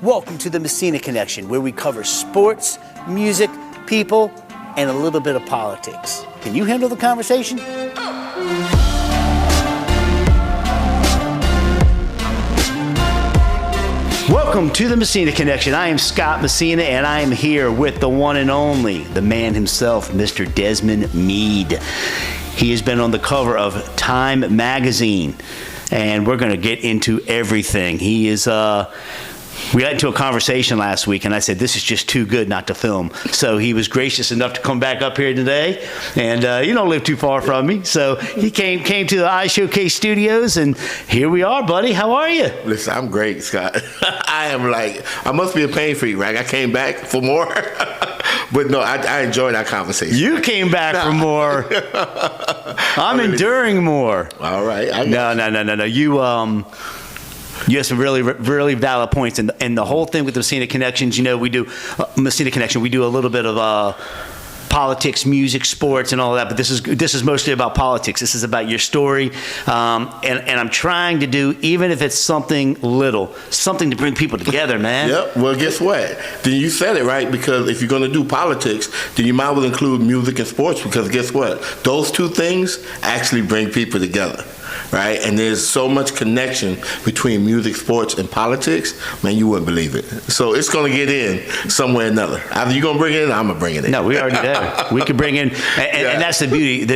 Welcome to the Messina Connection, where we cover sports, music, people, and a little bit of politics. Can you handle the conversation? Welcome to the Messina Connection. I am Scott Messina, and I am here with the one and only, the man himself, Mr. Desmond Meade. He has been on the cover of Time magazine, and we're going to get into everything. We got into a conversation last week, and I said, this is just too good not to film. So he was gracious enough to come back up here today, and you don't live too far from me. So he came to the iShowcase Studios, and here we are, buddy. How are you? Listen, I'm great, Scott. I must be a pain freak, right? I came back for more. But no, I enjoyed our conversation. You came back for more. I'm enduring more. All right. No. You have some really, really valid points, and the whole thing with the Messina Connections, we do Messina Connection. We do a little bit of politics, music, sports, and all of that. But this is mostly about politics. This is about your story, and I'm trying to do, even if it's something little, something to bring people together, man. Yep. Well, guess what? Then you said it right, because if you're going to do politics, then you might as well include music and sports, because guess what? Those two things actually bring people together. Right? And there's so much connection between music, sports, and politics, man, you wouldn't believe it. So it's going to get in somewhere or another. Either you're going to bring it in, or I'm going to bring it in. No, we already there. We could bring in, and that's the beauty.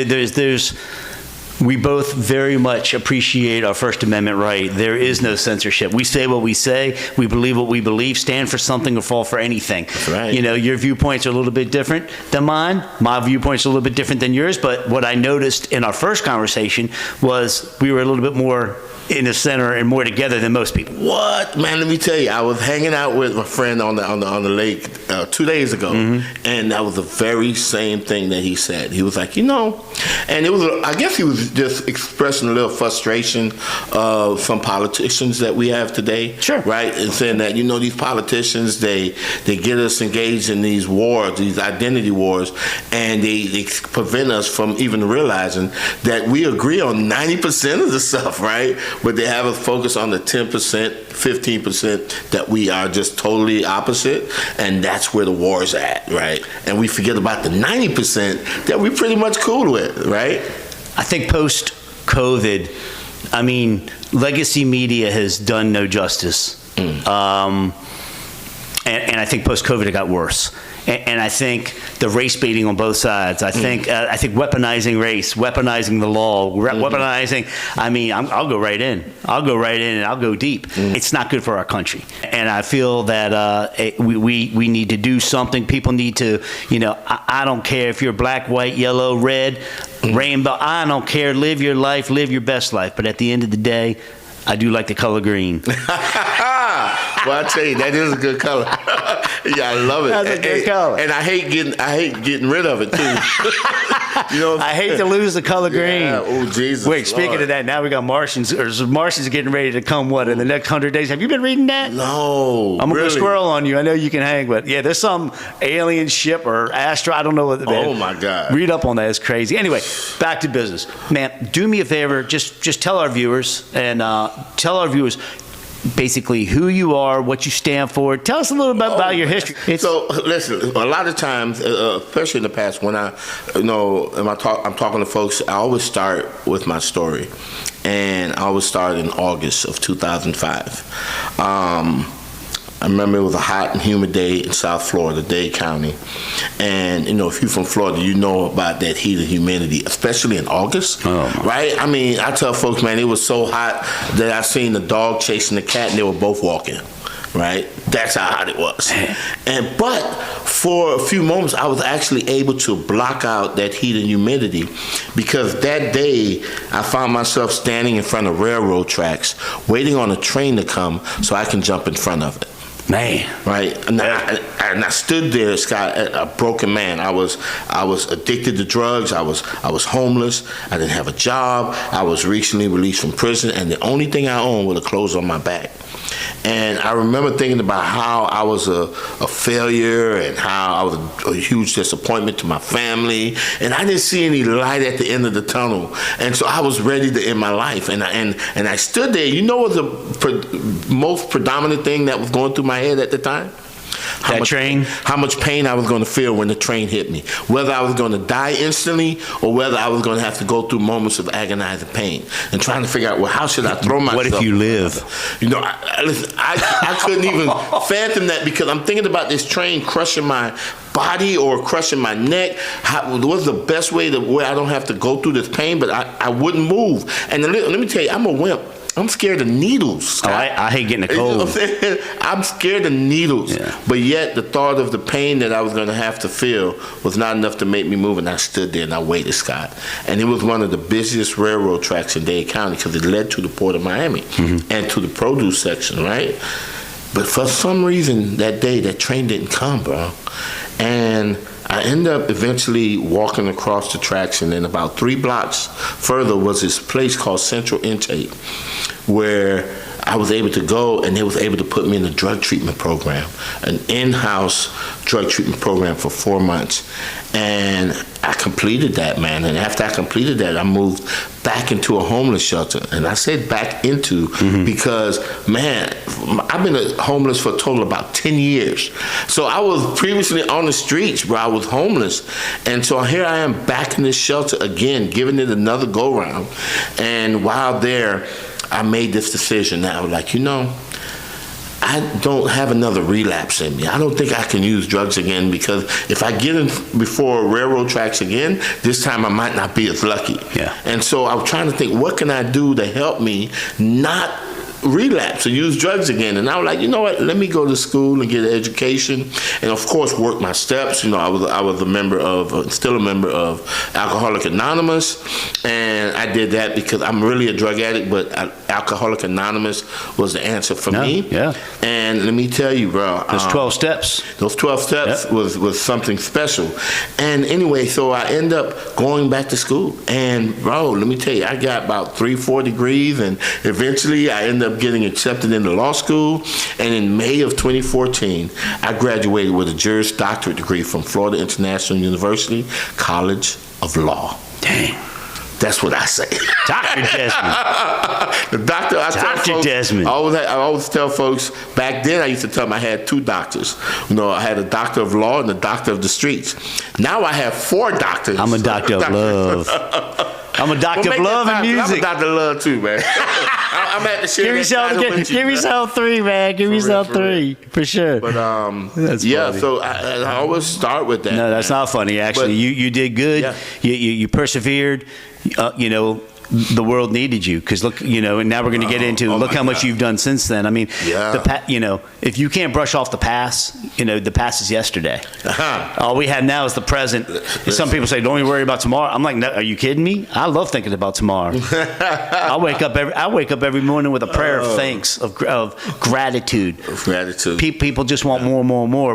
We both very much appreciate our First Amendment right. There is no censorship. We say what we say. We believe what we believe. Stand for something or fall for anything. That's right. Your viewpoints are a little bit different than mine. My viewpoints are a little bit different than yours. But what I noticed in our first conversation was we were a little bit more in the center and more together than most people. What? Man, let me tell you, I was hanging out with my friend on the lake 2 days ago, and that was the very same thing that he said. He was like, and it was, I guess he was just expressing a little frustration of some politicians that we have today. Sure. Right? And saying that, these politicians, they get us engaged in these wars, these identity wars, and they prevent us from even realizing that we agree on 90% of the stuff, right? But they have us focus on the 10%, 15% that we are just totally opposite, and that's where the war's at, right? And we forget about the 90% that we're pretty much cool with, right? I think post-COVID, legacy media has done no justice. And I think post-COVID it got worse. And I think the race baiting on both sides. I think weaponizing race, weaponizing the law, weaponizing. I'll go right in. I'll go right in and I'll go deep. It's not good for our country. And I feel that we need to do something. People need to. I don't care if you're black, white, yellow, red, rainbow. I don't care. Live your life. Live your best life. But at the end of the day, I do like the color green. Well, I tell you, that is a good color. Yeah, I love it. That's a good color. And I hate getting rid of it too. I hate to lose the color green. Yeah. Oh, Jesus. Wait, speaking Lord. of that, now we got Martians. Martians getting ready to come. What, in the next 100 days? Have you been reading that? No. I'm gonna go squirrel on you. I know you can hang, but yeah, there's some alien ship or astro. I don't know what. Oh my God. Read up on that. It's crazy. Anyway, back to business, man. Do me a favor. Just tell our viewers basically who you are, what you stand for. Tell us a little bit about your history. So listen, a lot of times, especially in the past, when I'm talking to folks, I always start with my story, and I always start in August of 2005. I remember it was a hot and humid day in South Florida, Dade County. And, if you're from Florida, you know about that heat and humidity, especially in August, right? I tell folks, man, it was so hot that I seen the dog chasing the cat and they were both walking, right? That's how hot it was. But for a few moments, I was actually able to block out that heat and humidity, because that day I found myself standing in front of railroad tracks, waiting on a train to come so I can jump in front of it. Man, right? And I stood there, Scott, a broken man. I was addicted to drugs. I was homeless. I didn't have a job. I was recently released from prison, and the only thing I owned were the clothes on my back. And I remember thinking about how I was a failure and how I was a huge disappointment to my family. And I didn't see any light at the end of the tunnel. And so I was ready to end my life. And I stood there. You know what the most predominant thing that was going through my head at the time? How much pain I was going to feel when the train hit me. Whether I was going to die instantly or whether I was going to have to go through moments of agonizing pain and trying to figure out, well, how should I throw myself? What if you live? You know, I couldn't even fathom that because I'm thinking about this train crushing my body or crushing my neck. What's the best way where I don't have to go through this pain, but I wouldn't move. And let me tell you, I'm a wimp. I'm scared of needles. Oh, I hate getting a cold. You know what I'm saying? I'm scared of needles. Yeah. But yet the thought of the pain that I was going to have to feel was not enough to make me move. And I stood there and I waited, Scott. And it was one of the busiest railroad tracks in Dade County because it led to the Port of Miami and to the produce section, right? But for some reason that day, that train didn't come, bro. And I ended up eventually walking across the tracks, and then about 3 blocks further was this place called Central Intake, where I was able to go, and they was able to put me in a drug treatment program, an in-house drug treatment program for 4 months. And I completed that, man. And after I completed that, I moved back into a homeless shelter. And I said back into because, man, I've been homeless for a total of about 10 years. So I was previously on the streets where I was homeless. And so here I am back in this shelter again, giving it another go-round. And while there, I made this decision that I was like, you know, I don't have another relapse in me. I don't think I can use drugs again because if I get in before railroad tracks again, this time I might not be as lucky. Yeah. And so I was trying to think, what can I do to help me not relapse or use drugs again? And I was like, you know what, let me go to school and get an education and of course work my steps. You know, I was still a member of Alcoholics Anonymous, and I did that because I'm really a drug addict, but Alcoholics Anonymous was the answer for me. Yeah. And let me tell you, bro, those 12 steps. Those 12 steps was something special. And anyway, so I end up going back to school, and bro, let me tell you, I got about 3-4 degrees, and eventually I ended up getting accepted into law school. And in May of 2014, I graduated with a Juris Doctorate degree from Florida International University College of Law. Dang. That's what I say. Dr. Desmond. The doctor, Dr. Desmond. I always tell folks, back then I used to tell them I had 2 doctors. You know, I had a doctor of law and a doctor of the streets. Now I have 4 doctors. I'm a doctor of love. I'm a doctor of love and music. I'm a doctor of love too, man. I'm at the share. Give yourself 3, man. Give yourself 3 for sure. But that's funny. So I always start with that. No, that's not funny. Actually, but, you did good. Yeah. You persevered. You know, the world needed you because look, you know, and now we're going to get into look how much you've done since then. I mean, you know, if you can't brush off the past, you know, the past is yesterday. All we have now is the present. Some people say, "Don't even worry about tomorrow." I'm like, no, are you kidding me? I love thinking about tomorrow. I wake up every morning with a prayer of thanks, of gratitude. Gratitude. People just want more and more and more.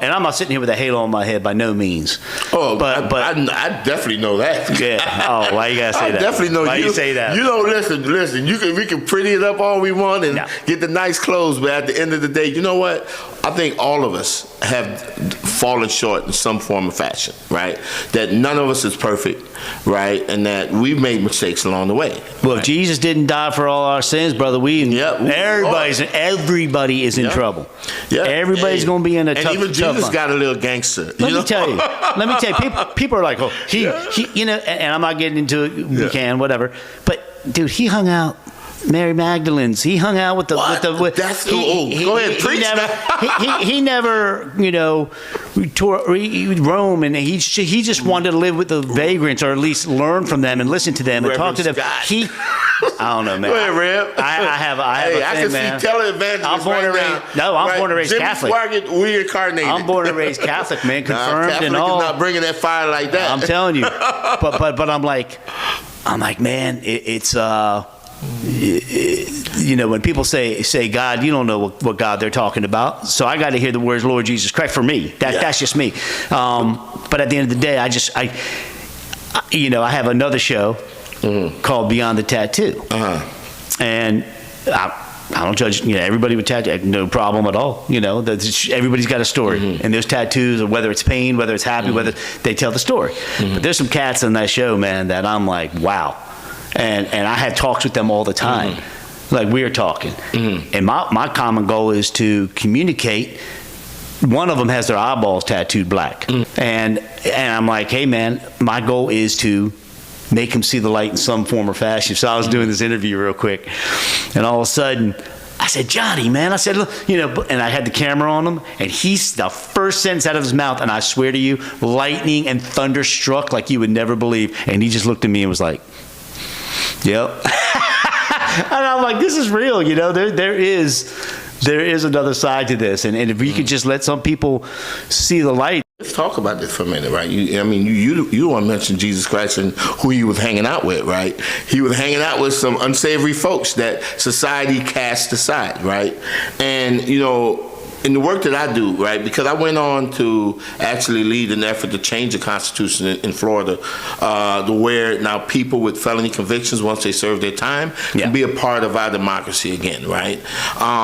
And I'm not sitting here with a halo on my head by no means. Oh, but I definitely know that. Yeah. Oh, why you gotta say that? I definitely know. Why you say that? You don't listen. We can pretty it up all we want and get the nice clothes, but at the end of the day, you know what? I think all of us have fallen short in some form or fashion, right? That none of us is perfect, right? And that we've made mistakes along the way. Well, if Jesus didn't die for all our sins, brother, everybody is in trouble. Yeah, everybody's going to be in a tough. And even Jesus got a little gangster. Let me tell you. People are like, oh, he, you know, and I'm not getting into it. We can, whatever. But dude, he hung out. Mary Magdalene's. He hung out with the. Go ahead, preach. He never, you know, Rome, and he just wanted to live with the vagrants, or at least learn from them and listen to them and talk to them. I don't know, man. Go ahead, Reb. I have a thing, man. I can see televangelists. I'm born and raised Catholic. Reincarnated. I'm born and raised Catholic, man. Confirmed and all. Not bringing that fire like that. I'm telling you, but I'm like, man, it's. You know, when people say God, you don't know what God they're talking about. So I got to hear the words Lord Jesus Christ for me. That's just me. But at the end of the day, I have another show called Beyond the Tattoo, and I don't judge. Everybody with tattoos, no problem at all. Everybody's got a story, and those tattoos, whether it's pain, whether it's happy, whether they tell the story. But there's some cats on that show, man, that I'm like, wow, and I have talks with them all the time, like we are talking. And my common goal is to communicate. One of them has their eyeballs tattooed black, and I'm like, hey man, my goal is to make him see the light in some form or fashion. So I was doing this interview real quick, and all of a sudden, I said, Johnny, man, I said, look, and I had the camera on him, and he's the first sentence out of his mouth, and I swear to you, lightning and thunder struck like you would never believe. And he just looked at me and was like, yep. And I'm like, this is real, there is another side to this. And if we could just let some people see the light. Let's talk about this for a minute, right? You don't want to mention Jesus Christ and who he was hanging out with, right? He was hanging out with some unsavory folks that society cast aside, right? And, in the work that I do, right, because I went on to actually lead an effort to change the Constitution in Florida, to where now people with felony convictions, once they serve their time, can be a part of our democracy again, right?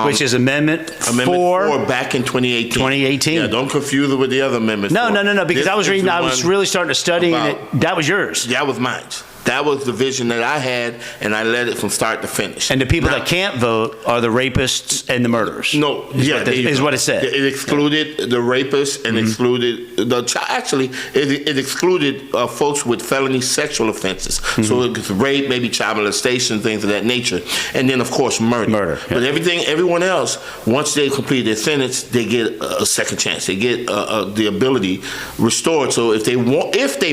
Which is Amendment 4 back in 2018. 2018. Yeah, don't confuse it with the other amendments. No, because I was reading, I was really starting to study, and that was yours. That was mine. That was the vision that I had, and I led it from start to finish. And the people that can't vote are the rapists and the murderers. No, is what it said. It excluded the rapists and excluded it excluded folks with felony sexual offenses. So it was rape, maybe child molestation, things of that nature, and then of course murder. But everyone else, once they complete their sentence, they get a second chance. They get the ability restored. So if they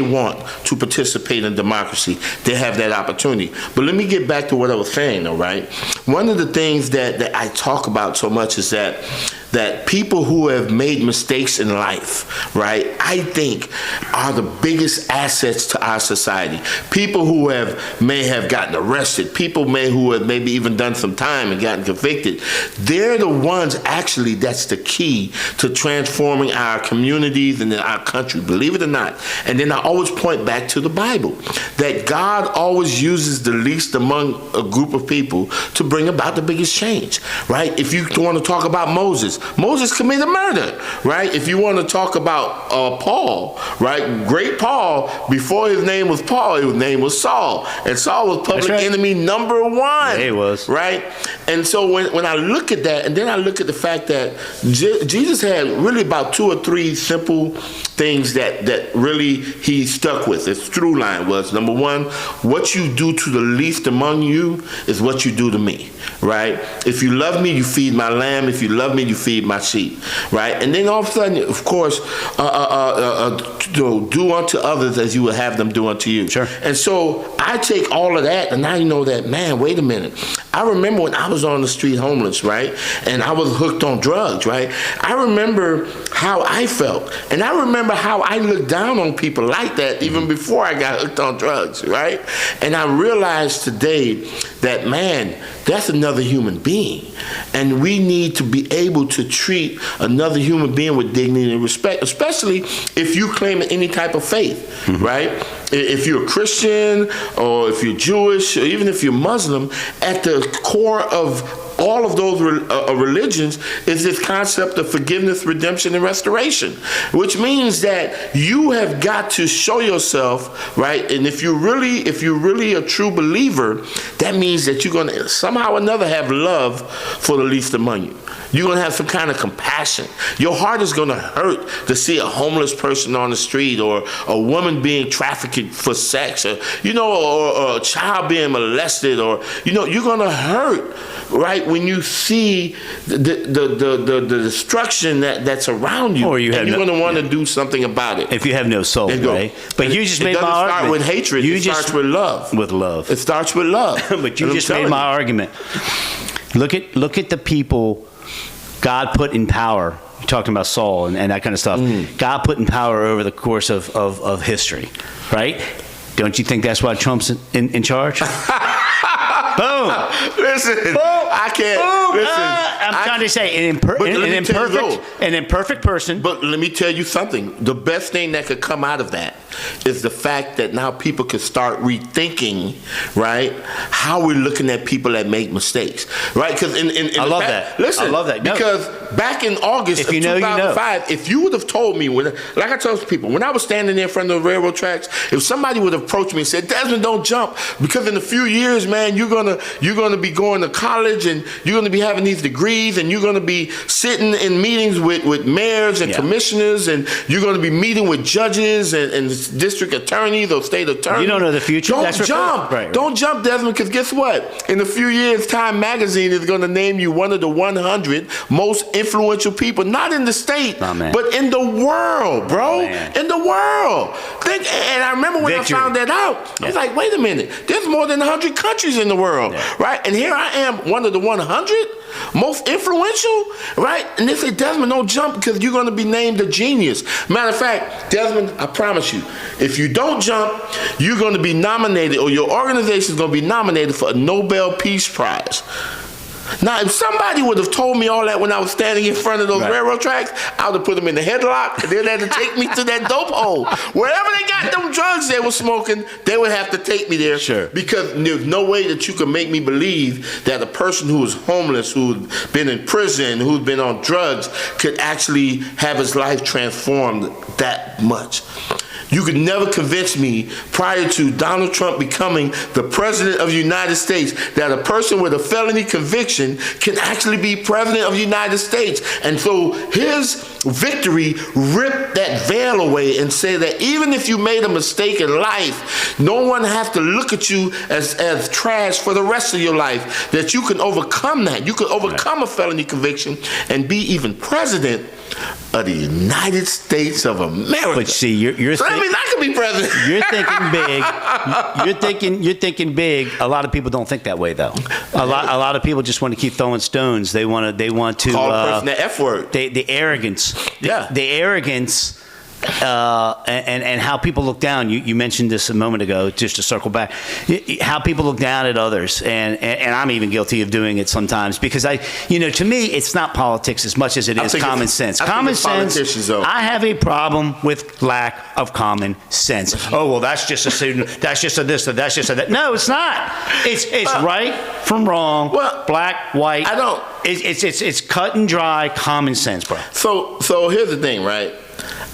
want to participate in democracy, they have that opportunity. But let me get back to what I was saying, though, right? One of the things that I talk about so much is that people who have made mistakes in life, right, I think are the biggest assets to our society. People who may have gotten arrested, people who have maybe even done some time and gotten convicted, they're the ones actually that's the key to transforming our communities and our country, believe it or not. And then I always point back to the Bible, that God always uses the least among a group of people to bring about the biggest change, right? If you want to talk about Moses committed murder, right? If you want to talk about Paul, right? Great Paul, before his name was Paul, his name was Saul. And Saul was public enemy number one. Yeah, he was. Right? And so when I look at that, and then I look at the fact that Jesus had really about 2 or 3 simple things that really he stuck with. His through line was, number one, what you do to the least among you is what you do to me, right? If you love me, you feed my lamb. If you love me, you feed my sheep, right? And then all of a sudden, of course, do unto others as you would have them do unto you. Sure. And so I take all of that, and I know that, man, wait a minute. I remember when I was on the street homeless, right? And I was hooked on drugs, right? I remember how I felt. And I remember how I looked down on people like that even before I got hooked on drugs, right? And I realized today that, man, that's another human being. And we need to be able to treat another human being with dignity and respect, especially if you claim any type of faith, right? If you're a Christian, or if you're Jewish, or even if you're Muslim, at the core of all of those religions is this concept of forgiveness, redemption, and restoration, which means that you have got to show yourself, right? And if you're really a true believer, that means that you're going to somehow or another have love for the least among you. You're going to have some kind of compassion. Your heart is going to hurt to see a homeless person on the street, or a woman being trafficked for sex, or a child being molested, or you're going to hurt, right, when you see the destruction that's around you. Or you're going to want to do something about it. If you have no soul, right? But you just made my argument. It doesn't start with hatred. It starts with love. With love. It starts with love. But you just made my argument. Look at the people God put in power. You're talking about Saul and that kind of stuff. God put in power over the course of history, right? Don't you think that's why Trump's in charge? Boom. Listen, boom. I can't. Boom. Listen, I'm trying to say an imperfect person. But let me tell you something. The best thing that could come out of that is the fact that now people can start rethinking, right, how we're looking at people that make mistakes, right? Because I love that. Listen, I love that. No. Because back in August of 2005, if you would have told me, like I told people, when I was standing there in front of the railroad tracks, if somebody would have approached me and said, Desmond, don't jump, because in a few years, man, you're gonna be going to college and you're gonna be having these degrees and you're gonna be sitting in meetings with mayors and commissioners and you're gonna be meeting with judges and district attorneys or state attorneys. You don't know the future. Don't jump. Right. Don't jump, Desmond, because guess what? In a few years, Time Magazine is going to name you one of the 100 most influential people, not in the state, but in the world, bro. In the world. And I remember when I found that out, I was like, wait a minute. There's more than 100 countries in the world, right? And here I am, one of the 100 most influential, right? And they say, Desmond, don't jump because you're going to be named a genius. Matter of fact, Desmond, I promise you, if you don't jump, you're going to be nominated, or your organization is going to be nominated for a Nobel Peace Prize. Now, if somebody would have told me all that when I was standing in front of those railroad tracks, I would have put them in the headlock, and they'd have to take me to that dope hole. Wherever they got them drugs they were smoking, they would have to take me there. Sure. Because there's no way that you can make me believe that a person who is homeless, who's been in prison, who's been on drugs, could actually have his life transformed that much. You could never convince me prior to Donald Trump becoming the president of the United States that a person with a felony conviction can actually be president of the United States. And so his victory ripped that veil away and say that even if you made a mistake in life, no one has to look at you as trash for the rest of your life, that you can overcome that. You can overcome a felony conviction and be even president of the United States of America. But see, you're so that means I could be president. You're thinking big. You're thinking big. A lot of people don't think that way, though. A lot of people just want to keep throwing stones. They want to call a person the F word. The arrogance. The arrogance. And how people look down. You mentioned this a moment ago, just to circle back. How people look down at others, and I'm even guilty of doing it sometimes, because to me, it's not politics as much as it is common sense. Common sense. I have a problem with lack of common sense. Oh well, that's just a student. That's just a this. Or that's just a that. No, it's not. It's right from wrong. Well, black, white. I don't. It's cut and dry common sense, bro. So here's the thing, right?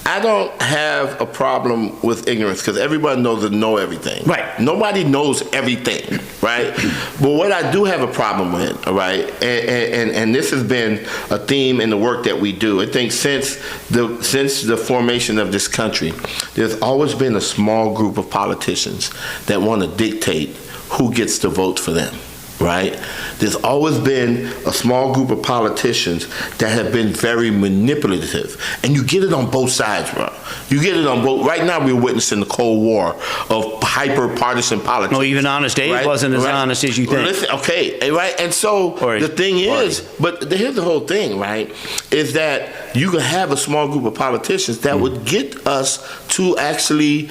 I don't have a problem with ignorance because everybody knows to know everything. Right. Nobody knows everything, right? But what I do have a problem with, all right, and this has been a theme in the work that we do. I think since the formation of this country, there's always been a small group of politicians that want to dictate who gets to vote for them. Right? There's always been a small group of politicians that have been very manipulative. And you get it on both sides, bro. You get it on both. Right now we're witnessing the Cold War of hyper-partisan politics. No, even Honest Abe wasn't as honest as you think. Listen, okay, right? And so the thing is, but here's the whole thing, right, is that you can have a small group of politicians that would get us to actually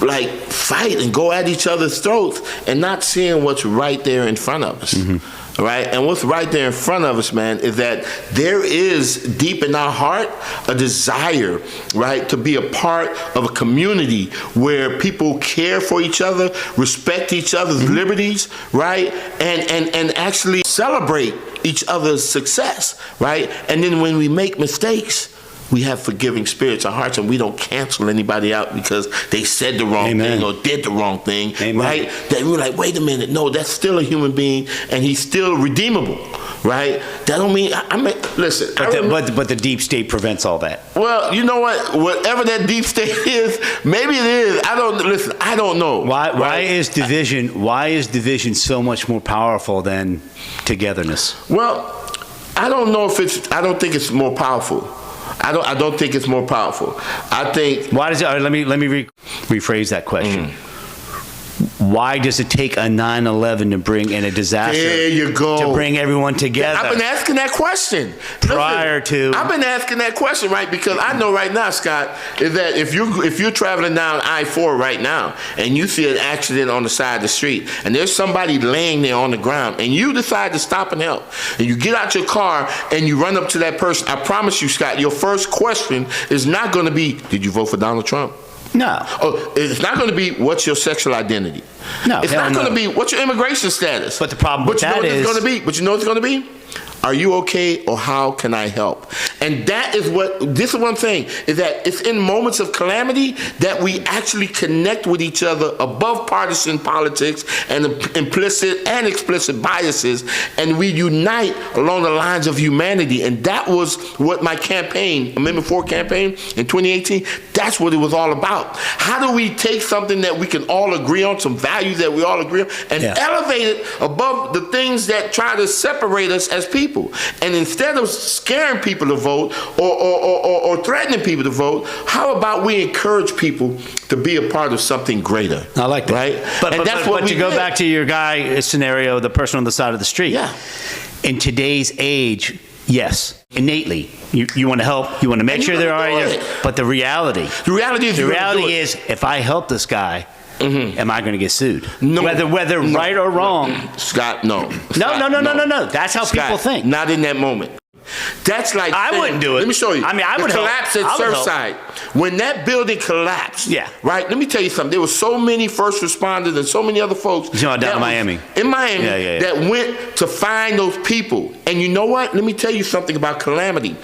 fight and go at each other's throats and not seeing what's right there in front of us. Right? And what's right there in front of us, man, is that there is deep in our heart a desire, right, to be a part of a community where people care for each other, respect each other's liberties, right, and actually celebrate each other's success, right? And then when we make mistakes, we have forgiving spirits and hearts, and we don't cancel anybody out because they said the wrong thing or did the wrong thing, right? That we're like, wait a minute, no, that's still a human being, and he's still redeemable, right? That don't mean, listen. But the deep state prevents all that. Well, you know what? Whatever that deep state is, maybe it is. I don't know. Why is division so much more powerful than togetherness? Well, I don't think it's more powerful. I don't think it's more powerful. I think. Why does it? Let me rephrase that question. Why does it take a 9/11 to bring in a disaster? There you go. To bring everyone together. I've been asking that question. I've been asking that question, right? Because I know right now, Scott, is that if you're traveling down I-4 right now and you see an accident on the side of the street and there's somebody laying there on the ground and you decide to stop and help and you get out your car and you run up to that person, I promise you, Scott, your first question is not going to be, did you vote for Donald Trump? No. Oh, it's not going to be what's your sexual identity. No, it's not going to be what's your immigration status. But the problem with that is, but you know what it's going to be? Are you okay, or how can I help? And that is this is one thing, is that it's in moments of calamity that we actually connect with each other above partisan politics and implicit and explicit biases, and we unite along the lines of humanity. And that was what my campaign, Amendment 4 campaign in 2018, that's what it was all about. How do we take something that we can all agree on, some values that we all agree on, and elevate it above the things that try to separate us as people? And instead of scaring people to vote or threatening people to vote, how about we encourage people to be a part of something greater? I like that. Right? But to go back to your guy scenario, the person on the side of the street. Yeah. In today's age, yes, innately, you want to help, you want to make sure they're all right. But the reality is, if I help this guy, am I going to get sued? No. Whether right or wrong. Scott, no. No. That's how people think. Not in that moment. That's like I wouldn't do it. Let me show you. I mean, I would collapse at Surfside. When that building collapsed, right? Let me tell you something. There were so many first responders and so many other folks down in Miami. That went to find those people. And you know what? Let me tell you something about calamity.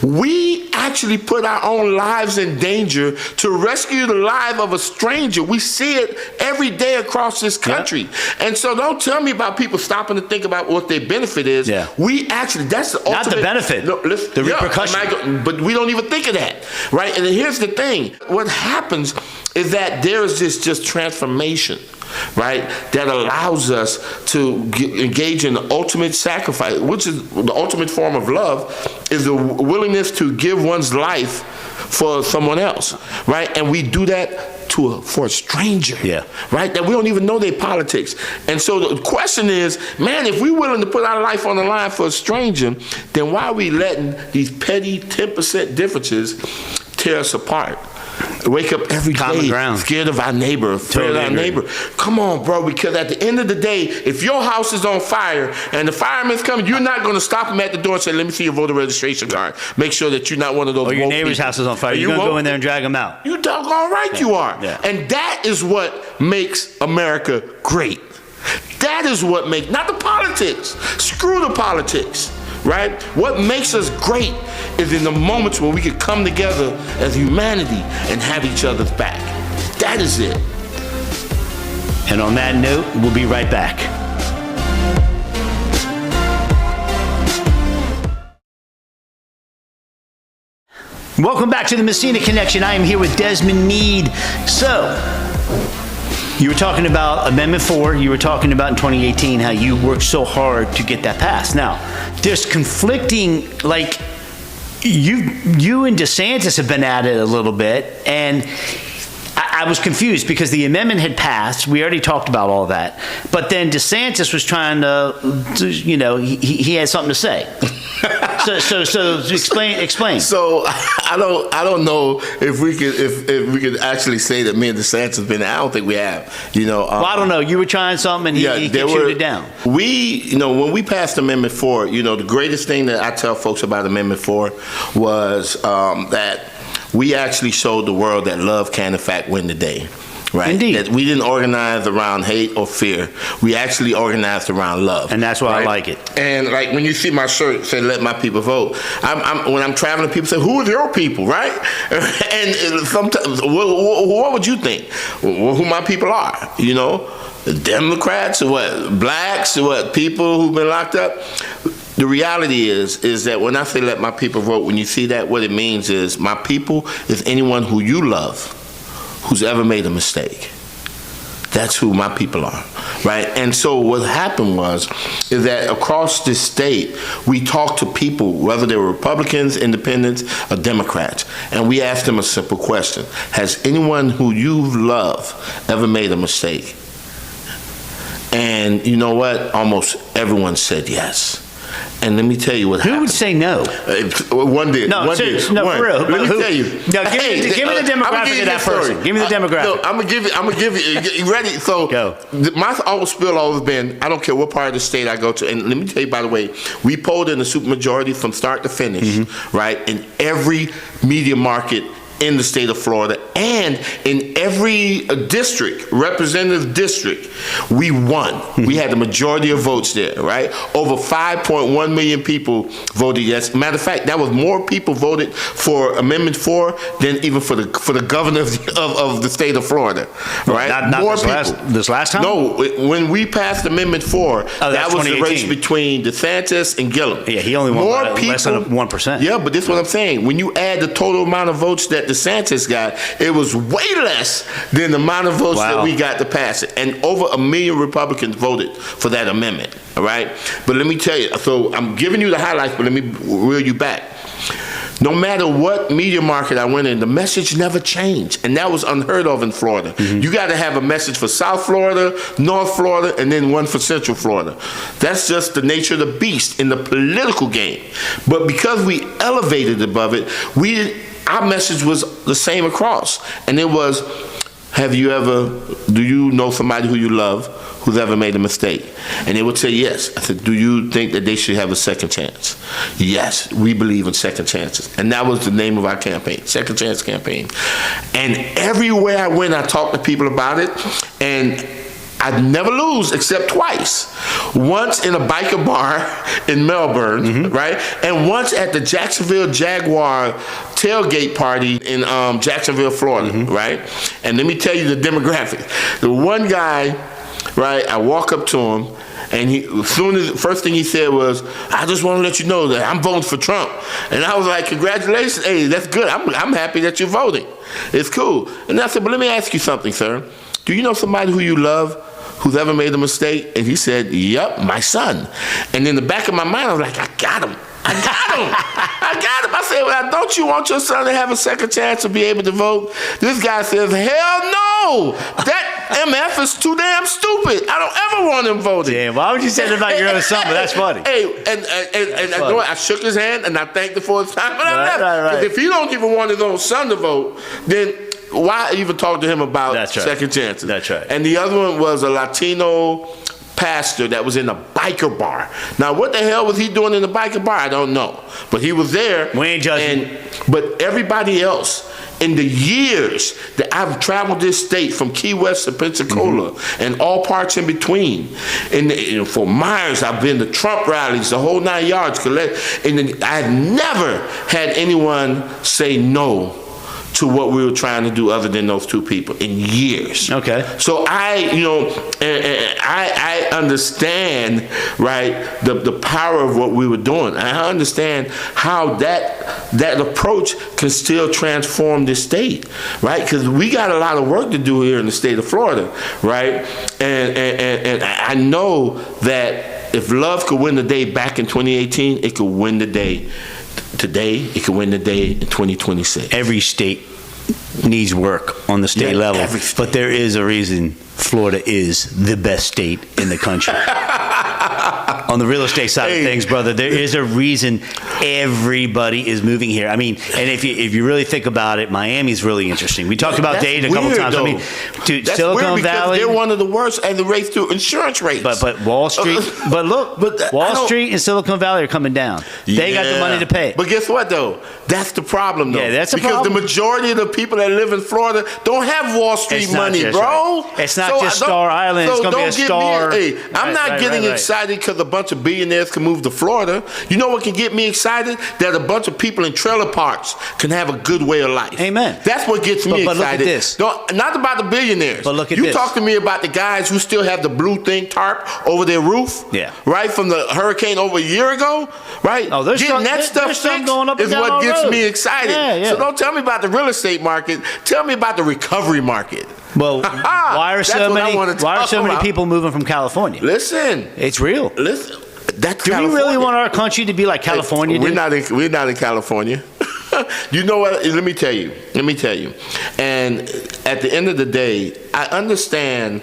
We actually put our own lives in danger to rescue the life of a stranger. We see it every day across this country. And so don't tell me about people stopping to think about what their benefit is. We actually, that's the ultimate. Not the benefit, the repercussion. But we don't even think of that, right? And here's the thing. What happens is that there is this just transformation, right, that allows us to engage in the ultimate sacrifice, which is the ultimate form of love, is the willingness to give one's life for someone else, right? And we do that for a stranger, right? That we don't even know their politics. And so the question is, man, if we're willing to put our life on the line for a stranger, then why are we letting these petty 10% differences tear us apart? Wake up every day scared of our neighbor, afraid of our neighbor. Come on, bro, because at the end of the day, if your house is on fire and the fireman's coming, you're not going to stop him at the door and say, let me see your voter registration card. Make sure that you're not one of those. Or your neighbor's house is on fire. You're going to go in there and drag them out. You doggone right you are. And that is what makes America great. That is what makes, not the politics. Screw the politics. Right? What makes us great is in the moments when we can come together as humanity and have each other's back. That is it. And on that note, we'll be right back. Welcome back to the Messina Connection. I am here with Desmond Meade. So, you were talking about Amendment 4. You were talking about in 2018 how you worked so hard to get that passed. Now, there's conflicting, like, you and DeSantis have been at it a little bit, and I was confused because the amendment had passed. We already talked about all that. But then DeSantis was trying to you know, he had something to say. So explain. So I don't know if we could actually say that me and DeSantis have been. I don't think we have. You know. Well, I don't know. You were trying something, and he chewed it down. When we passed Amendment 4, you know, the greatest thing that I tell folks about Amendment 4 was that we actually showed the world that love can in fact win the day. Right. Indeed. That we didn't organize around hate or fear. We actually organized around love. And that's why I like it. And like when you see my shirt say "Let my people vote," when I'm traveling, people say, "Who are your people?" Right? And sometimes, what would you think? Who my people are? You know, Democrats or what? Blacks or what? People who've been locked up. The reality is that when I say "Let my people vote," when you see that, what it means is my people is anyone who you love, who's ever made a mistake. That's who my people are, right? And so what happened is that across this state, we talked to people, whether they were Republicans, Independents, or Democrats, and we asked them a simple question. Has anyone who you love ever made a mistake? And you know what? Almost everyone said yes. And let me tell you what happened. Who would say no? One did. No, seriously, no, for real. Let me tell you. No, give me the demographic of that person. Give me the demographic. No, I'm gonna give you. You ready? So, go. My spiel always been, I don't care what part of the state I go to. And let me tell you, by the way, we polled in the supermajority from start to finish, right? In every media market in the state of Florida, and in every district, representative district, we won. We had the majority of votes there, right? Over 5.1 million people voted yes. Matter of fact, that was more people voted for Amendment 4 than even for the governor of the state of Florida, right? Not more this last time? No, when we passed Amendment 4, that was the race between DeSantis and Gillum. Yeah, he only won by less than 1%. Yeah, but this is what I'm saying. When you add the total amount of votes that DeSantis got, it was way less than the amount of votes that we got to pass it. And over 1 million Republicans voted for that amendment, all right? But let me tell you, so I'm giving you the highlights, but let me reel you back. No matter what media market I went in, the message never changed. And that was unheard of in Florida. You got to have a message for South Florida, North Florida, and then one for Central Florida. That's just the nature of the beast in the political game. But because we elevated above it, our message was the same across. And it was, do you know somebody who you love who's ever made a mistake? And they would say yes. I said, do you think that they should have a second chance? Yes, we believe in second chances. And that was the name of our campaign, Second Chance Campaign. And everywhere I went, I talked to people about it, and I'd never lose except twice. Once in a biker bar in Melbourne, right? And once at the Jacksonville Jaguar tailgate party in Jacksonville, Florida, right? And let me tell you the demographic. The one guy, right, I walk up to him, and first thing he said was, I just want to let you know that I'm voting for Trump. And I was like, congratulations, hey, that's good. I'm happy that you're voting. It's cool. And I said, but let me ask you something, sir. Do you know somebody who you love who's ever made a mistake? And he said, yep, my son. And in the back of my mind, I was like, I got him. I got him. I said, well, don't you want your son to have a second chance to be able to vote? This guy says, hell no. That MF is too damn stupid. I don't ever want him voting. Damn, why would you say that about your own son? But that's funny. Hey, and I shook his hand and I thanked him for his time. But I left. Right. If he don't even want his own son to vote, then why even talk to him about second chances? That's right. And the other one was a Latino pastor that was in a biker bar. Now, what the hell was he doing in the biker bar? I don't know. But he was there. We ain't judging. But everybody else, in the years that I've traveled this state from Key West to Pensacola and all parts in between, and for Myers, I've been to Trump rallies, the whole 9 yards. And I had never had anyone say no to what we were trying to do other than those two people in years. Okay. So I understand, right, the power of what we were doing. I understand how that approach can still transform this state, right? Because we got a lot of work to do here in the state of Florida, right? And I know that if love could win the day back in 2018, it could win the day today, it could win the day in 2026. Every state needs work on the state level, but there is a reason Florida is the best state in the country. On the real estate side of things, brother, there is a reason everybody is moving here. I mean, and if you really think about it, Miami's really interesting. We talked about Dade a couple times. Though. I mean, dude, that's Silicon Valley, they're one of the worst at the race through insurance rates. But Wall Street, Wall Street and Silicon Valley are coming down. They got the money to pay. But guess what, though? That's the problem, though. Yeah, that's the problem. Because the majority of the people that live in Florida don't have Wall Street money, bro. Right. It's not just Star Island. It's going to be a star. I'm not getting excited because a bunch of billionaires can move to Florida. You know what can get me excited? That a bunch of people in trailer parks can have a good way of life. Amen. That's what gets me excited. But look at this. Not about the billionaires. But look at this. You talk to me about the guys who still have the blue thing tarp over their roof. Yeah. Right from the hurricane over a year ago. Right. Oh, getting that stuff fixed is what gets me excited. Yeah. So don't tell me about the real estate market. Tell me about the recovery market. Well, why are so many people moving from California? Listen, it's real. Listen, that's do California. we really want our country to be like California? We're not in California. You know what? Let me tell you. And at the end of the day, I understand,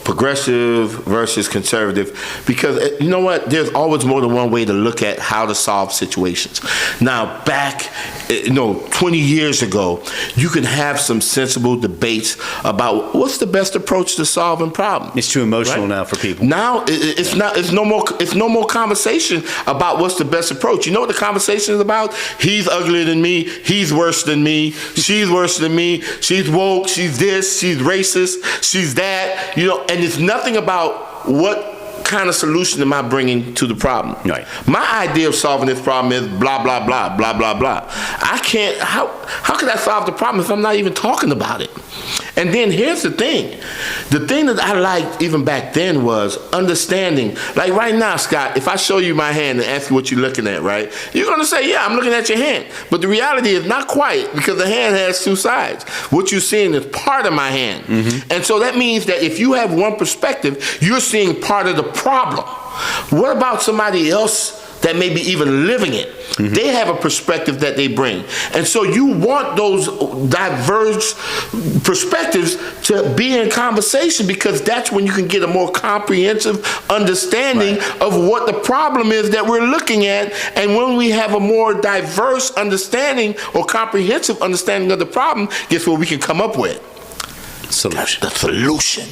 progressive versus conservative, because you know what? There's always more than one way to look at how to solve situations. Now, back 20 years ago, you can have some sensible debates about what's the best approach to solving problems. It's too emotional now for people. Now it's not. It's no more conversation about what's the best approach. You know what the conversation is about? He's uglier than me. He's worse than me. She's worse than me. She's woke. She's this. She's racist. She's that. And it's nothing about what kind of solution am I bringing to the problem. Right. My idea of solving this problem is blah blah blah blah blah blah. I can't. How can I solve the problem if I'm not even talking about it? And then here's the thing. The thing that I liked even back then was understanding. Like right now, Scott, if I show you my hand and ask you what you're looking at, right? You're going to say, yeah, I'm looking at your hand. But the reality is not quite, because the hand has two sides. What you're seeing is part of my hand. Mm-hmm. And so that means that if you have one perspective, you're seeing part of the problem. What about somebody else that may be even living it? Mm-hmm. They have a perspective that they bring. And so you want those diverse perspectives to be in conversation, because that's when you can get a more comprehensive understanding of what the problem is that we're looking at. And when we have a more diverse understanding or comprehensive understanding of the problem, guess what we can come up with? Solution. The solution.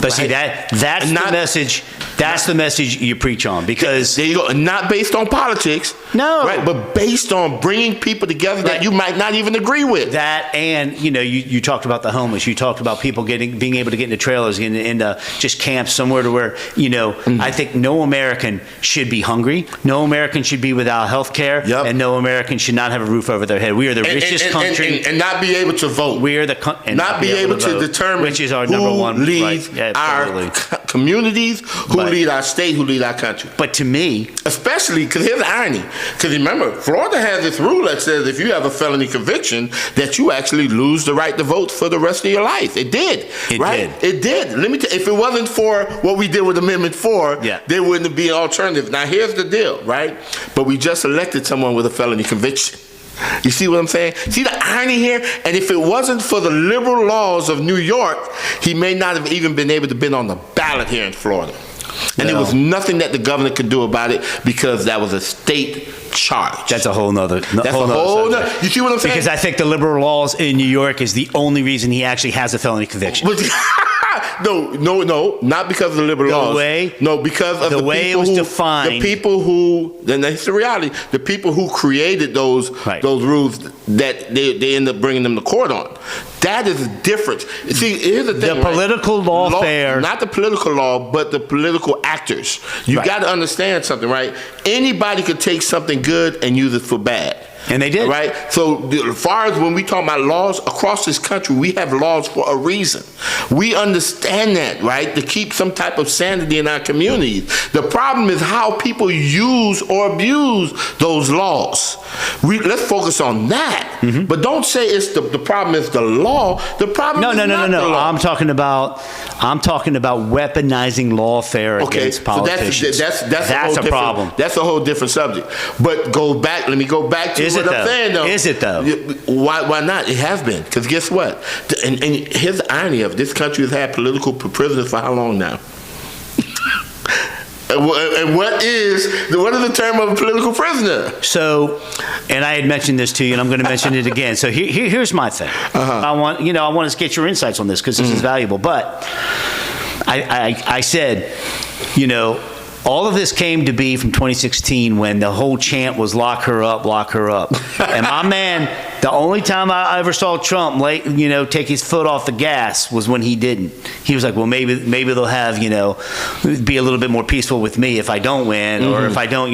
But see, that's the message. That's the message you preach on, because there you go. Not based on politics. No. Right, but based on bringing people together that you might not even agree with. That, and you talked about the homeless. You talked about people being able to get into trailers, getting into just camps somewhere to where I think no American should be hungry. No American should be without health care. Yep. And no American should not have a roof over their head. We are the richest country. And not be able to vote. We are not be able to determine which is our number one leads our communities, who lead our state, who lead our country. But to me, especially because here's the irony. Because remember, Florida has this rule that says if you have a felony conviction, that you actually lose the right to vote for the rest of your life. It did. It did. Let me tell you, if it wasn't for what we did with Amendment 4, there wouldn't be an alternative. Now here's the deal, right? But we just elected someone with a felony conviction. You see what I'm saying? See the irony here? And if it wasn't for the liberal laws of New York, he may not have even been able to be on the ballot here in Florida. And there was nothing that the governor could do about it, because that was a state charge. That's a whole nother. You see what I'm saying? Because I think the liberal laws in New York is the only reason he actually has a felony conviction. No, not because of the liberal laws. Because of the way it was defined. The people who, and that's the reality, the people who created those rules that they end up bringing them to court on. That is the difference. See, here's the thing. The political lawfare. Not the political law, but the political actors. You got to understand something, right? Anybody could take something good and use it for bad. And they did. Right? So as far as when we talk about laws across this country, we have laws for a reason. We understand that, right? To keep some type of sanity in our communities. The problem is how people use or abuse those laws. Let's focus on that. Mm-hmm. But don't say it's the problem is the law. The problem is not the law. I'm talking about weaponizing lawfare against politicians. So that's a problem. That's a whole different subject. But let me go back to what I'm saying, though. Is it though? Why not? It has been. Because guess what? And here's the irony of this country has had political prisoners for how long now? And what is the term of a political prisoner? So, and I had mentioned this to you, and I'm going to mention it again. So here's my thing. I want to get your insights on this, because this is valuable. But I said, all of this came to be from 2016, when the whole chant was "lock her up, lock her up." And my man, the only time I ever saw Trump take his foot off the gas was when he didn't. He was like, well, maybe they'll have, be a little bit more peaceful with me if I don't win, or if I don't,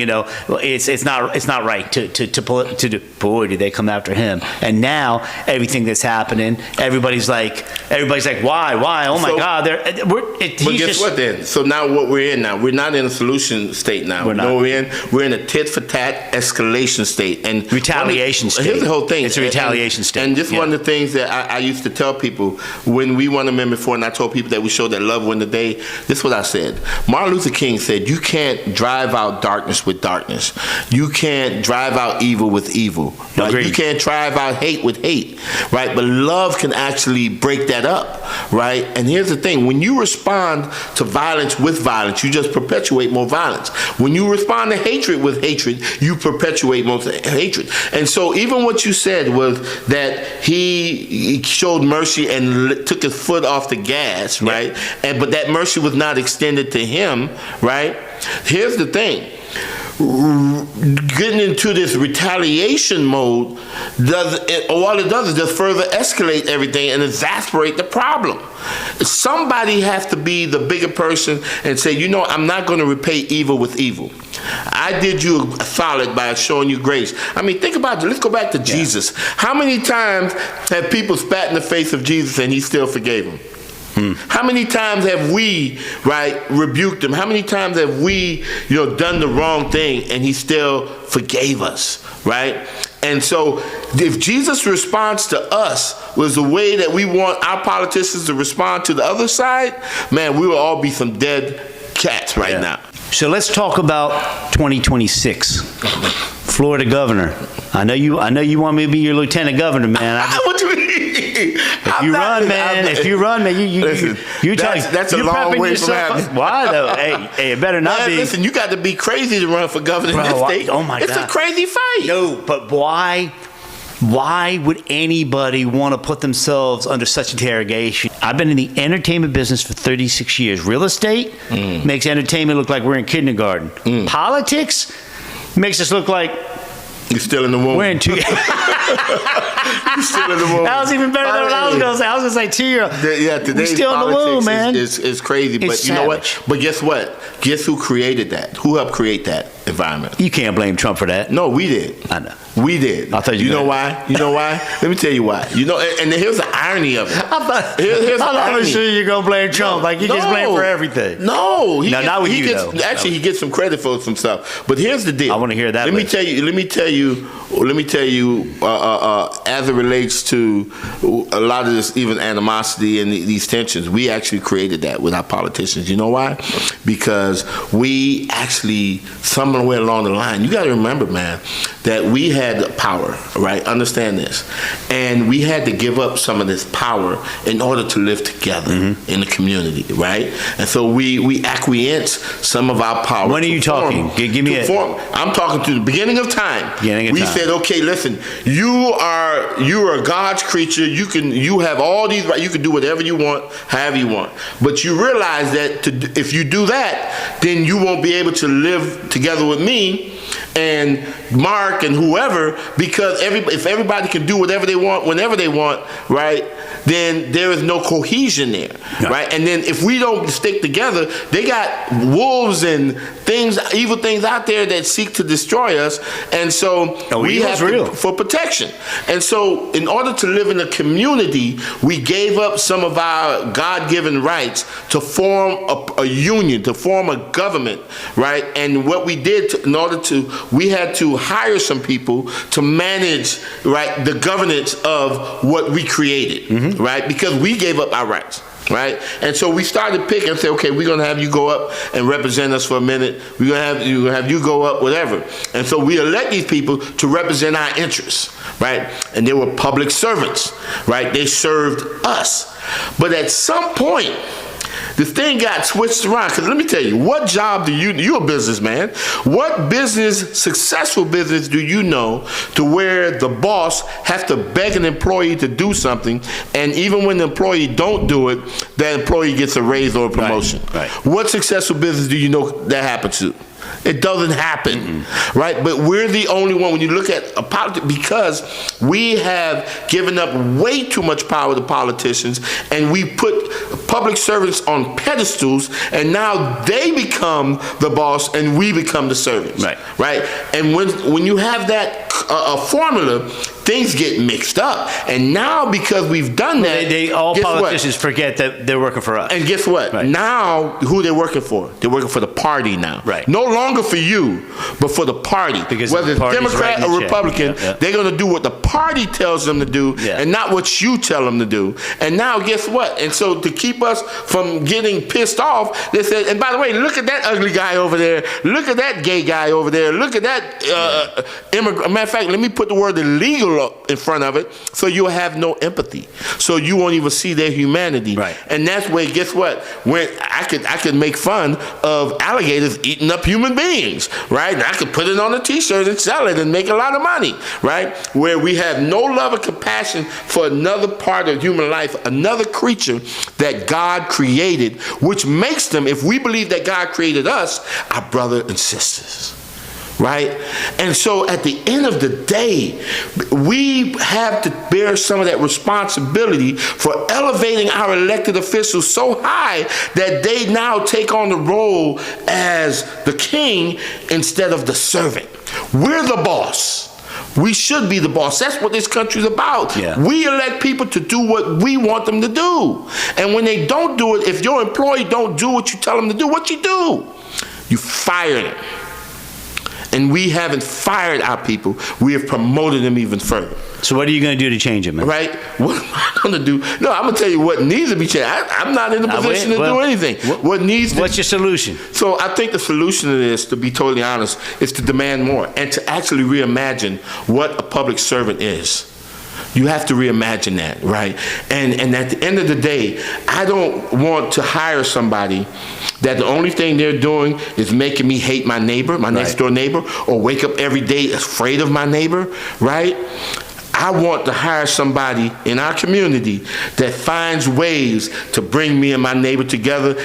it's not right to do. Boy, did they come after him. And now everything that's happening, everybody's like, why? Oh my God! But guess what then? So now what we're in now, we're not in a solution state now. We're not. No, we're in a tit for tat escalation state and retaliation state. Here's the whole thing. It's a retaliation state. And this is one of the things that I used to tell people when we won Amendment 4, and I told people that we showed that love win the day. This is what I said. Martin Luther King said, "You can't drive out darkness with darkness. You can't drive out evil with evil. Right? You can't drive out hate with hate. Right? But love can actually break that up. Right? And here's the thing: when you respond to violence with violence, you just perpetuate more violence. When you respond to hatred with hatred, you perpetuate more hatred. And so even what you said was that he showed mercy and took his foot off the gas, right? But that mercy was not extended to him, right? Here's the thing. Getting into this retaliation mode, all it does is just further escalate everything and exasperate the problem. Somebody has to be the bigger person and say, you know, I'm not going to repay evil with evil. I did you a solid by showing you grace. I mean, think about it. Let's go back to Jesus. How many times have people spat in the face of Jesus and he still forgave them? How many times have we, right, rebuked him? How many times have we, done the wrong thing and he still forgave us, right? And so if Jesus' response to us was the way that we want our politicians to respond to the other side, man, we will all be some dead cats right now. So let's talk about 2026. Florida governor. I know you want me to be your lieutenant governor, man. What you mean? If you run, man, that's a long way from having. Why though? Hey, it better not be. Listen, you got to be crazy to run for governor in this state. Oh my God, it's a crazy fight. No, but why? Why would anybody want to put themselves under such interrogation? I've been in the entertainment business for 36 years. Real estate makes entertainment look like we're in kindergarten. Politics makes us look like you're still in the womb. We're in two. You're still in the womb. That was even better than what I was going to say. I was going to say 2-year. Yeah, today's still in the womb, man. Is crazy. But it's you know savage. what? But guess what? Guess who created that? Who helped create that environment? You can't blame Trump for that. No, we did. I know. We did. I thought you know why? You know why? Let me tell you why. And here's the irony of it. Here's the irony. I'm sure you're going to blame Trump. Like, he gets blamed for everything. No. Not with you, though. Actually, he gets some credit for some stuff. But here's the deal. I want to hear that. Let me tell you, as it relates to a lot of this, even animosity and these tensions, we actually created that with our politicians. You know why? Because we actually, somewhere along the line, you got to remember, man, that we had power, right? Understand this. And we had to give up some of this power in order to live together in the community, right? And so we acquiesce some of our power. When are you talking? Give me I'm talking to the beginning of time. We said, okay, listen, you are God's creature. You have all these rights. You can do whatever you want, however you want. But you realize that if you do that, then you won't be able to live together with me and Mark and whoever, because if everybody can do whatever they want, whenever they want, right, then there is no cohesion there, right? And then if we don't stick together, they got wolves and evil things out there that seek to destroy us, and so we have for protection. And so in order to live in a community, we gave up some of our God-given rights to form a union, to form a government, right? And what we did we had to hire some people to manage, right, the governance of what we created, right? Because we gave up our rights. Right? And so we started picking and say, okay, we're going to have you go up and represent us for a minute. We're going to have you go up, whatever. And so we elect these people to represent our interests, right? And they were public servants, right? They served us. But at some point, this thing got switched around. Because let me tell you, what job you're a businessman, what successful business do you know to where the boss has to beg an employee to do something, and even when the employee don't do it, that employee gets a raise or a promotion? Right. What successful business do you know that happens to? It doesn't happen, right? But we're the only one, when you look at a politics, because we have given up way too much power to politicians, and we put public servants on pedestals, and now they become the boss and we become the servants, right? And when you have that formula, things get mixed up. And now because we've done that, all politicians forget that they're working for us. And guess what? Right. Now, who they're working for? They're working for the party now. Right. No longer for you, but for the party. Because whether it's Democrat or Republican, yeah. they're going to do what the party tells them to do, and not what you tell them to do. And now, guess what? And so to keep us from getting pissed off, they said, and by the way, look at that ugly guy over there. Look at that gay guy over there. Look at that immigrant. Matter of fact, let me put the word illegal up in front of it, so you'll have no empathy. So you won't even see their humanity. Right. And that's where, guess what? When I could make fun of alligators eating up human beings, right? And I could put it on a t-shirt and sell it and make a lot of money, right? Where we have no love or compassion for another part of human life, another creature that God created, which makes them, if we believe that God created us, our brother and sisters. Right? And so at the end of the day, we have to bear some of that responsibility for elevating our elected officials so high that they now take on the role as the king instead of the servant. We're the boss. We should be the boss. That's what this country's about. Yeah. We elect people to do what we want them to do. And when they don't do it, if your employee don't do what you tell them to do, what you do? You fire them. And we haven't fired our people. We have promoted them even further. So what are you going to do to change it, man? Right? What am I going to do? No, I'm going to tell you what needs to be changed. I'm not in the position to do anything. What's your solution? So I think the solution to this, to be totally honest, is to demand more and to actually reimagine what a public servant is. You have to reimagine that, right? And at the end of the day, I don't want to hire somebody that the only thing they're doing is making me hate my neighbor, my next door neighbor, or wake up every day afraid of my neighbor, right? I want to hire somebody in our community that finds ways to bring me and my neighbor together.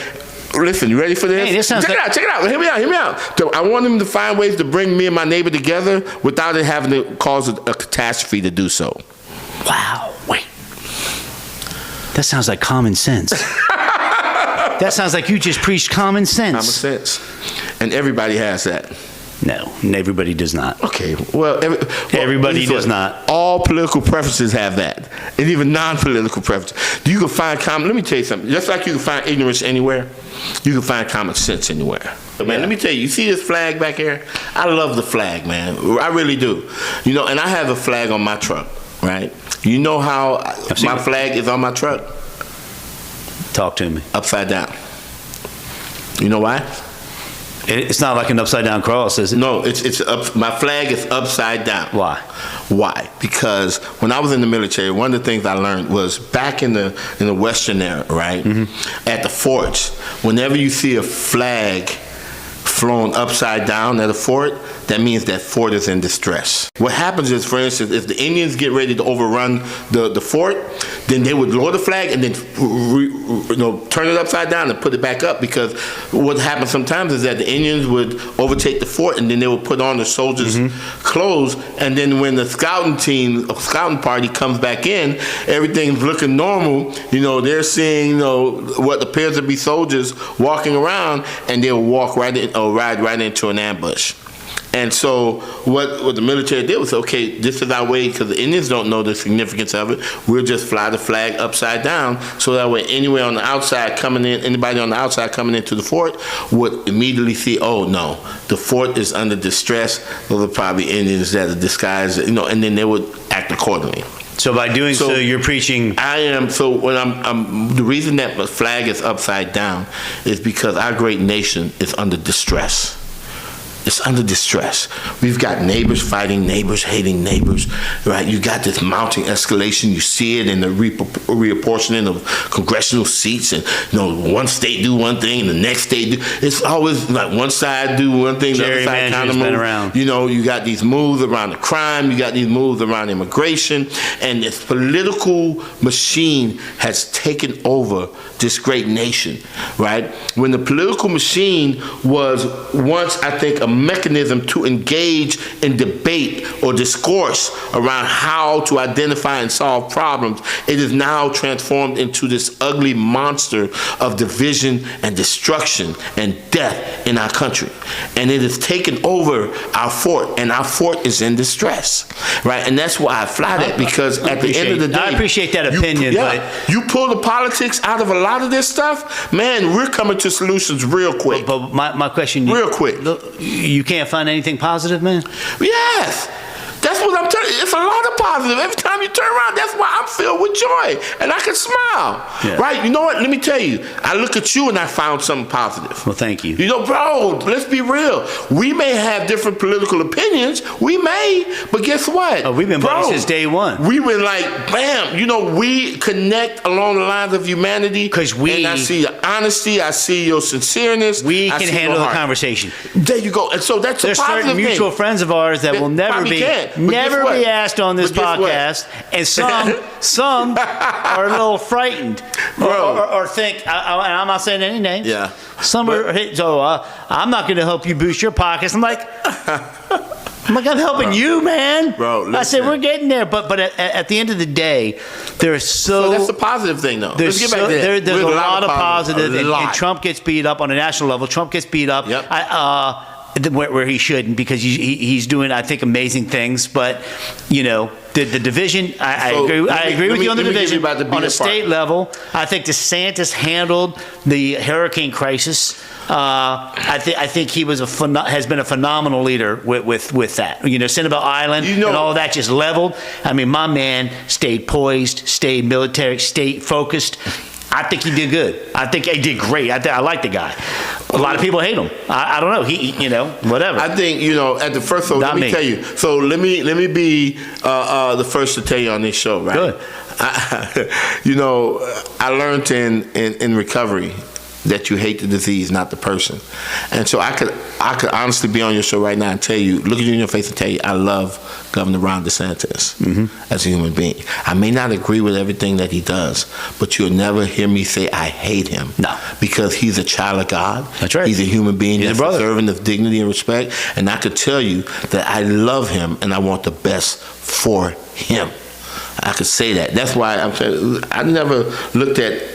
Listen, you ready for this? Hey, this sounds check it out. Hear me out. So I want him to find ways to bring me and my neighbor together without it having to cause a catastrophe to do so. Wow. Wait. That sounds like common sense. That sounds like you just preached common sense. Common sense. And everybody has that. No, everybody does not. Okay, well everybody does not. All political preferences have that, and even non-political preferences. You can find common. Let me tell you something. Just like you can find ignorance anywhere, you can find common sense anywhere. But man, let me tell you. You see this flag back here? I love the flag, man. I really do. You know, and I have a flag on my truck, right? You know how my flag is on my truck? Talk to me. Upside down. You know why? It's not like an upside down cross, is it? No, it's up. My flag is upside down. Why? Why? Because when I was in the military, one of the things I learned was back in the Western era, right? Mm-hmm. At the forts, whenever you see a flag flown upside down at a fort, that means that fort is in distress. What happens is, for instance, if the Indians get ready to overrun the fort, then they would lower the flag and then turn it upside down and put it back up, because what happens sometimes is that the Indians would overtake the fort and then they would put on the soldiers' clothes, and then when the scouting party comes back in, everything's looking normal. You know, they're seeing what appears to be soldiers walking around, and they'll walk right in or ride right into an ambush. And so what the military did was, okay, this is our way, because the Indians don't know the significance of it. We'll just fly the flag upside down, so that way anybody on the outside coming into the fort would immediately see, oh no, the fort is under distress. Those are probably Indians that are disguised, and then they would act accordingly. So by doing so, you're preaching. I am. So when I'm the reason that the flag is upside down is because our great nation is under distress. It's under distress. We've got neighbors fighting neighbors, hating neighbors, right? You got this mounting escalation. You see it in the reapportioning of congressional seats, and one state do one thing, and the next state do. It's always like one side do one thing, the other side kind of move. Around. You got these moves around the crime. You got these moves around immigration, and this political machine has taken over this great nation, right? When the political machine was once, I think, a mechanism to engage in debate or discourse around how to identify and solve problems, it is now transformed into this ugly monster of division and destruction and death in our country. And it has taken over our fort, and our fort is in distress, right? And that's why I fly that, because at the end of the day, I appreciate that opinion, but you pull the politics out of a lot of this stuff, man, we're coming to solutions real quick. But my question, real quick, you can't find anything positive, man? Yes. That's what I'm telling you. It's a lot of positive. Every time you turn around, that's why I'm filled with joy. And I can smile. Yeah. Right? You know what? Let me tell you. I look at you and I found something positive. Well, thank you. You know, bro, let's be real. We may have different political opinions. We may. But guess what? Oh, we've been buddies since day one. We were like, bam. You know, we connect along the lines of humanity. And I see your honesty. I see your sincereness. We can handle the conversation. There you go. And so that's a positive thing. There's certain mutual friends of ours that will never be asked on this podcast, and some are a little frightened or think, and I'm not saying any names. Yeah. Some are, I'm not going to help you boost your pockets. I'm like, I'm helping you, man. Bro, listen. I said, we're getting there. But at the end of the day, there's so that's the positive thing, though. Let's get back to that. There's a lot of positive, and Trump gets beat up on a national level. Trump gets beat up. Yep. Where he shouldn't, because he's doing, I think, amazing things. But, you know, the division, I agree with you on the division. On a state level, I think DeSantis handled the hurricane crisis. I think he was has been a phenomenal leader with that. You know, Sanibel Island and all of that just leveled. I mean, my man stayed poised, stayed military, stayed focused. I think he did good. I think he did great. I like the guy. A lot of people hate him. I don't know. He whatever. I think, at the first, so let me tell you. So let me be the first to tell you on this show, right? Good. I learned in recovery that you hate the disease, not the person. And so I could honestly be on your show right now and tell you, look at you in your face and tell you, I love Governor Ron DeSantis as a human being. I may not agree with everything that he does, but you'll never hear me say I hate him. No. Because he's a child of God. That's right. He's a human being that's deserving of dignity and respect. And I could tell you that I love him and I want the best for him. I could say that. That's why I'm saying I never looked at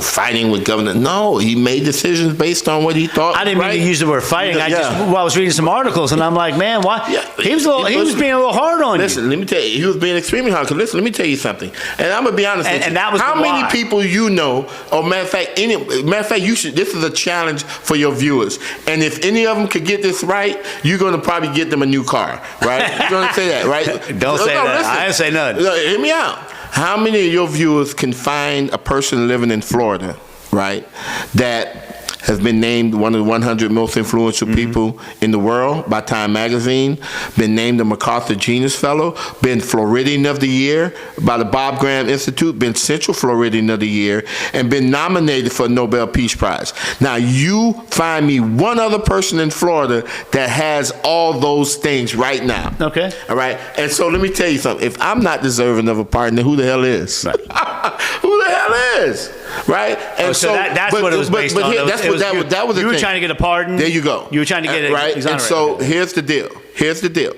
fighting with governor. No, he made decisions based on what he thought. I didn't mean to use the word fighting. I was reading some articles and I'm like, man, why? Yeah, he was being a little hard on you. Listen, let me tell you, he was being extremely hard. Because listen, let me tell you something. And I'm gonna be honest with you. And that was how many people you know? Or matter of fact, you should. This is a challenge for your viewers. And if any of them could get this right, you're gonna probably get them a new car, right? You're gonna say that, right? Don't say that. Listen, I didn't say nothing. Hear me out. How many of your viewers can find a person living in Florida, right, that has been named one of the 100 most influential people in the world by Time Magazine, been named the MacArthur Genius Fellow, been Floridian of the Year by the Bob Graham Institute, been Central Floridian of the Year, and been nominated for a Nobel Peace Prize. Now, you find me one other person in Florida that has all those things right now. Okay. All right? And so let me tell you something. If I'm not deserving of a partner, who the hell is? Right. Who the hell is? Right? And so that's what it was based on. That was the you were thing. trying to get a pardon. There you go. You were trying to get it right. And so here's the deal.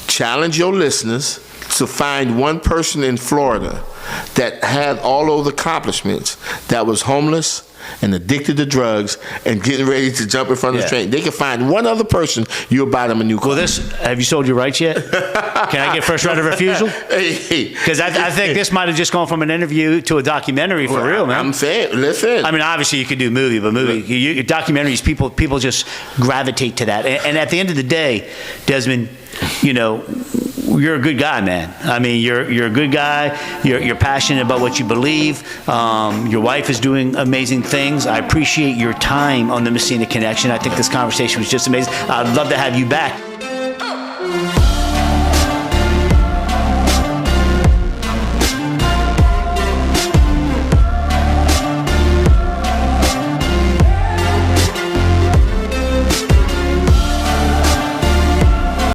Challenge your listeners to find one person in Florida that had all those accomplishments, that was homeless and addicted to drugs and getting ready to jump in front of the train. They can find one other person, you'll buy them a new car. Well, have you sold your rights yet? Can I get first right of refusal? Because I think this might have just gone from an interview to a documentary for real, man. I'm saying, listen. I mean, obviously you could do movie, but documentaries, people just gravitate to that. And at the end of the day, Desmond, you're a good guy, man. I mean, you're a good guy. You're passionate about what you believe. Your wife is doing amazing things. I appreciate your time on the Messina Connection. I think this conversation was just amazing. I'd love to have you back.